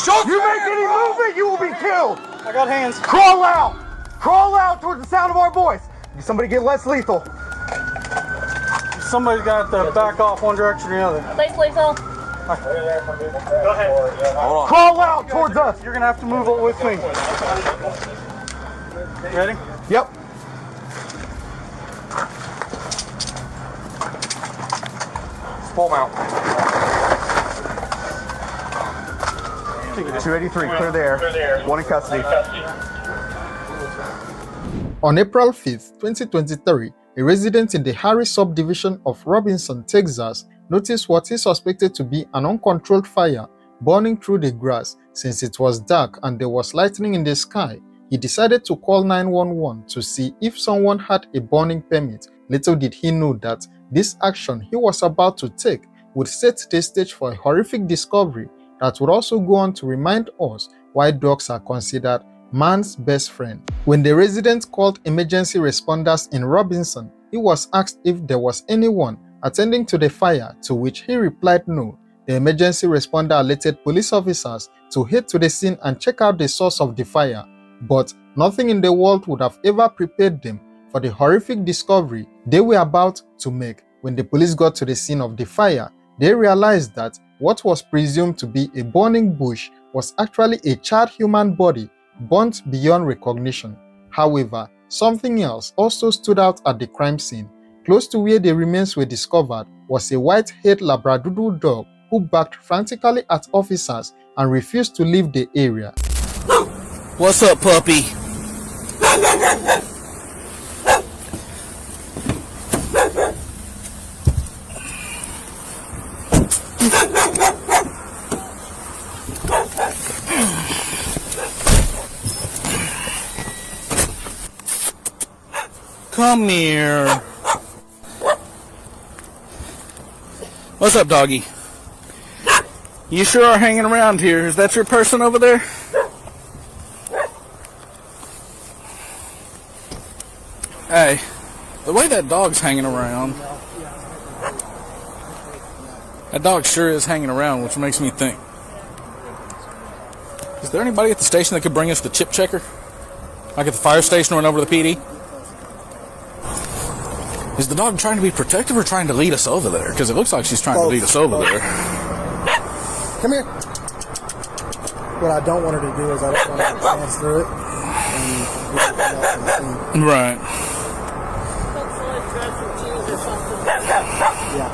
You make any movement, you will be killed. I got hands. Crawl out. Crawl out towards the sound of our voice. Somebody get less lethal. Somebody's got to back off one direction or the other. Place lethal. Go ahead. Hold on. Crawl out towards us. You're going to have to move it with me. Ready? Yep. Full mount. 283, clear the air. One in custody. On April 5th, 2023, a resident in the Harris subdivision of Robinson, Texas, noticed what he suspected to be an uncontrolled fire burning through the grass. Since it was dark and there was lightning in the sky, he decided to call 911 to see if someone had a burning permit. Little did he know that this action he was about to take would set the stage for a horrific discovery that would also go on to remind us why dogs are considered man's best friend. When the resident called emergency responders in Robinson, he was asked if there was anyone attending to the fire, to which he replied no. The emergency responder alerted police officers to head to the scene and check out the source of the fire, but nothing in the world would have ever prepared them for the horrific discovery they were about to make. When the police got to the scene of the fire, they realized that what was presumed to be a burning bush was actually a charred human body burnt beyond recognition. However, something else also stood out at the crime scene. Close to where the remains were discovered was a white-haired Labradoodle dog who barked frantically at officers and refused to leave the area. What's up, puppy? Come here. What's up, doggy? You sure are hanging around here. Is that your person over there? Hey, the way that dog's hanging around, that dog sure is hanging around, which makes me think, is there anybody at the station that could bring us the chip checker? Like at the fire station or run over to the PD? Is the dog trying to be protective or trying to lead us over there? Because it looks like she's trying to lead us over there. Come here. What I don't want her to do is I don't want her to pass through it. And Right. yeah.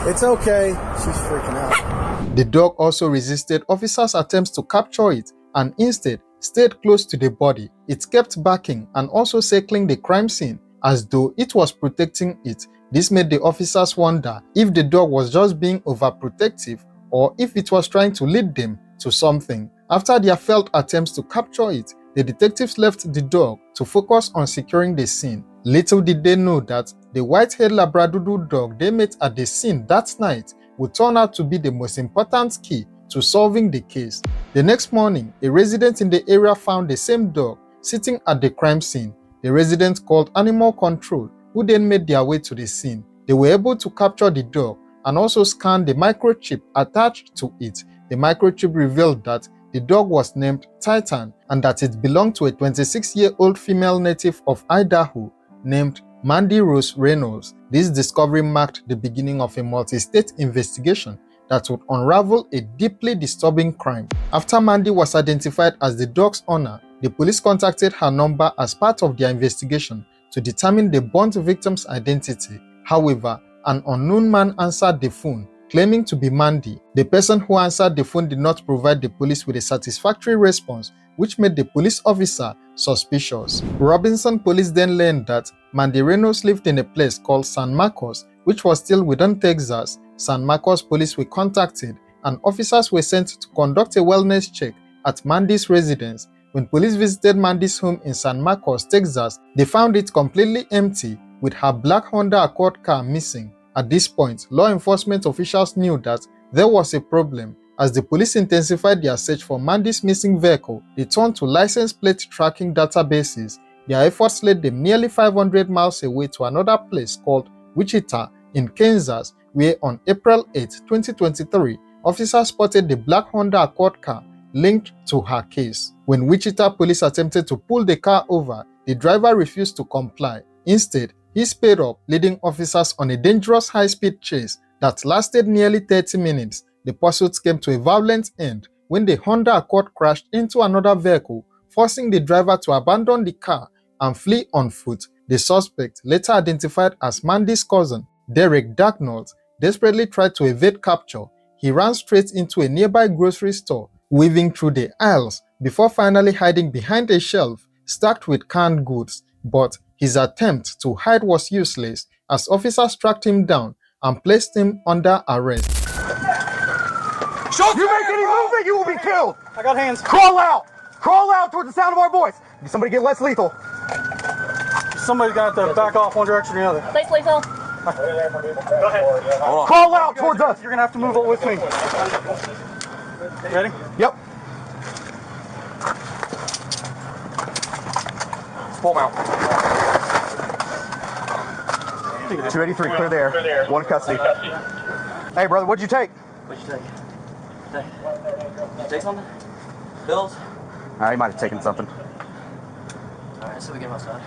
It's okay. She's freaking out. The dog also resisted officers' attempts to capture it and instead stayed close to the body. It kept barking and also circling the crime scene as though it was protecting it. This made the officers wonder if the dog was just being overprotective or if it was trying to lead them to something. After their failed attempts to capture it, the detectives left the dog to focus on securing the scene. Little did they know that the white-haired Labradoodle dog they met at the scene that night would turn out to be the most important key to solving the case. The next morning, a resident in the area found the same dog sitting at the crime scene. The resident called Animal Control, who then made their way to the scene. They were able to capture the dog and also scan the microchip attached to it. The microchip revealed that the dog was named Titan and that it belonged to a 26-year-old female native of Idaho named Mandy Rose Reynolds. This discovery marked the beginning of a multi-state investigation that would unravel a deeply disturbing crime. After Mandy was identified as the dog's owner, the police contacted her number as part of their investigation to determine the burnt victim's identity. However, an unknown man answered the phone, claiming to be Mandy. The person who answered the phone did not provide the police with a satisfactory response, which made the police officer suspicious. Robinson police then learned that Mandy Reynolds lived in a place called San Marcos, which was still within Texas. San Marcos police were contacted and officers were sent to conduct a wellness check at Mandy's residence. When police visited Mandy's home in San Marcos, Texas, they found it completely empty with her black Honda Accord car missing. At this point, law enforcement officials knew that there was a problem. As the police intensified their search for Mandy's missing vehicle, they turned to license plate tracking databases. Their efforts led them nearly 500 miles away to another place called Wichita in Kansas, where on April 8, 2023, officers spotted the black Honda Accord car linked to her case. When Wichita police attempted to pull the car over, the driver refused to comply. Instead, he sped up, leading officers on a dangerous high-speed chase that lasted nearly 30 minutes. The pursuit came to a violent end when the Honda Accord crashed into another vehicle, forcing the driver to abandon the car and flee on foot. The suspect, later identified as Mandy's cousin, Derek Darknold, desperately tried to evade capture. He ran straight into a nearby grocery store, weaving through the aisles before finally hiding behind a shelf stacked with canned goods. But his attempt to hide was useless as officers tracked him down and placed him under arrest. You make any movement, you will be killed! I got hands. Crawl out! Crawl out towards the sound of our voice! Can somebody get less lethal? Somebody's got to back off one direction or the other. Place lethal. Go ahead. Crawl out towards us! You're gonna have to move up with me. Ready? Yep. Pull them out. 283, clear the air. One in custody. Hey, brother, what'd you take? What'd you take? Did you take something? Bills? He might have taken something. Alright, so we get him outside.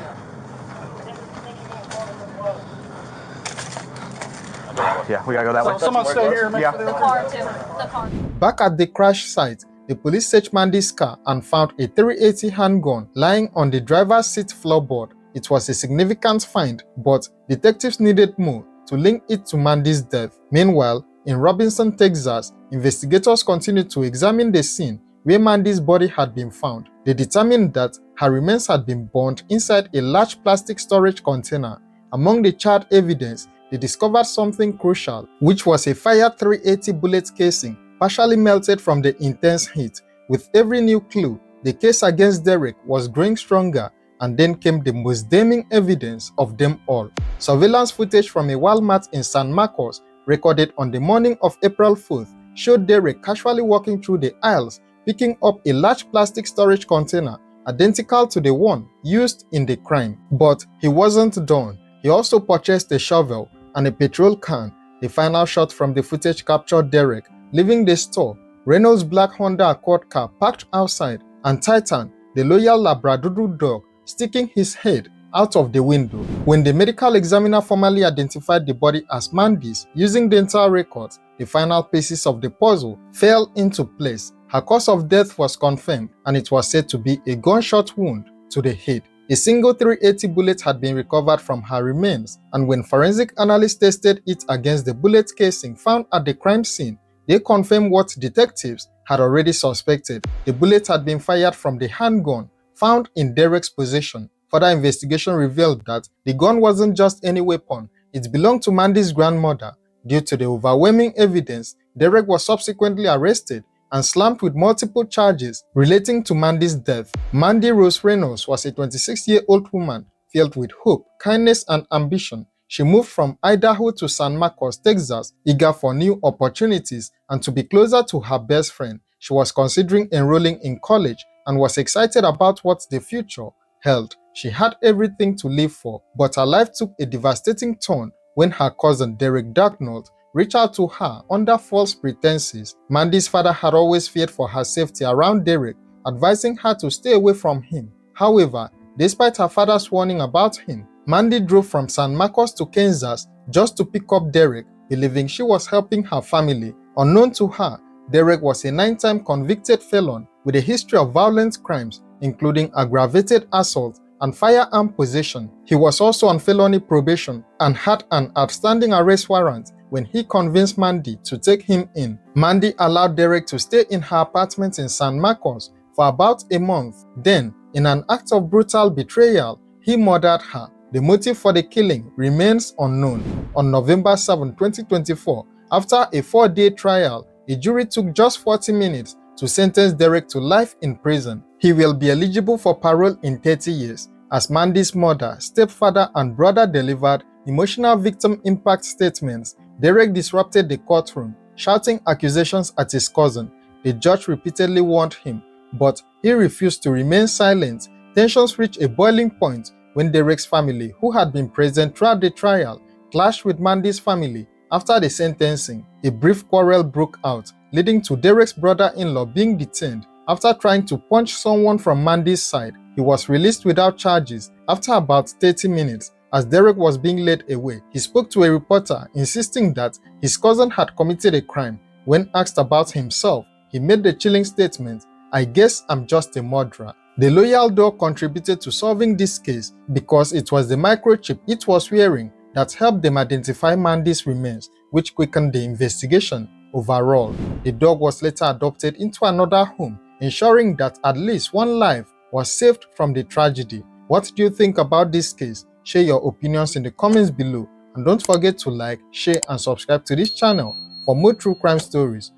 Yeah, we gotta go that way. Someone stay here. Make Yeah. sure they The don't- car too. The car. Back at the crash site, the police searched Mandy's car and found a .380 handgun lying on the driver's seat floorboard. It was a significant find, but detectives needed more to link it to Mandy's death. Meanwhile, in Robinson, Texas, investigators continued to examine the scene where Mandy's body had been found. They determined that her remains had been burned inside a large plastic storage container. Among the charred evidence, they discovered something crucial, which was a fired .380 bullet casing, partially melted from the intense heat. With every new clue, the case against Derek was growing stronger, and then came the most damning evidence of them all. Surveillance footage from a Walmart in San Marcos, recorded on the morning of April 4th, showed Derek casually walking through the aisles, picking up a large plastic storage container identical to the one used in the crime. But he wasn't done. He also purchased a shovel and a petrol can. The final shot from the footage captured Derek leaving the store, Reynolds' black Honda Accord car parked outside, and Titan, the loyal Labradoodle dog, sticking his head out of the window. When the medical examiner formally identified the body as Mandy's using dental records, the final pieces of the puzzle fell into place. Her cause of death was confirmed, and it was said to be a gunshot wound to the head. A single .380 bullet had been recovered from her remains, and when forensic analysts tested it against the bullet casing found at the crime scene, they confirmed what detectives had already suspected. The bullet had been fired from the handgun found in Derek's possession. Further investigation revealed that the gun wasn't just any weapon, it belonged to Mandy's grandmother. Due to the overwhelming evidence, Derek was subsequently arrested and slammed with multiple charges relating to Mandy's death. Mandy Rose Reynolds was a 26-year-old woman filled with hope, kindness, and ambition. She moved from Idaho to San Marcos, Texas, eager for new opportunities and to be closer to her best friend. She was considering enrolling in college and was excited about what the future held. She had everything to live for, but her life took a devastating turn when her cousin Derek Darknold reached out to her under false pretenses. Mandy's father had always feared for her safety around Derek, advising her to stay away from him. However, despite her father's warning about him, Mandy drove from San Marcos to Kansas just to pick up Derek, believing she was helping her family. Unknown to her, Derek was a 9-time convicted felon with a history of violent crimes, including aggravated assault and firearm possession. He was also on felony probation and had an outstanding arrest warrant when he convinced Mandy to take him in. Mandy allowed Derek to stay in her apartment in San Marcos for about a month. Then, in an act of brutal betrayal, he murdered her. The motive for the killing remains unknown. On November 7, 2024, after a 4-day trial, a jury took just 40 minutes to sentence Derek to life in prison. He will be eligible for parole in 30 years. As Mandy's mother, stepfather, and brother delivered emotional victim impact statements, Derek disrupted the courtroom, shouting accusations at his cousin. The judge repeatedly warned him, but he refused to remain silent. Tensions reached a boiling point when Derek's family, who had been present throughout the trial, clashed with Mandy's family After the sentencing, a brief quarrel broke out, leading to Derek's brother-in-law being detained. After trying to punch someone from Mandy's side, he was released without charges after about 30 minutes. As Derek was being led away, he spoke to a reporter, insisting that his cousin had committed a crime. When asked about himself, he made the chilling statement, "I guess I'm just a murderer." The loyal dog contributed to solving this case because it was the microchip it was wearing that helped them identify Mandy's remains, which quickened the investigation. Overall, the dog was later adopted into another home, ensuring that at least one life was saved from the tragedy. What do you think about this case? Share your opinions in the comments below, and don't forget to like, share and subscribe to this channel for more true crime stories.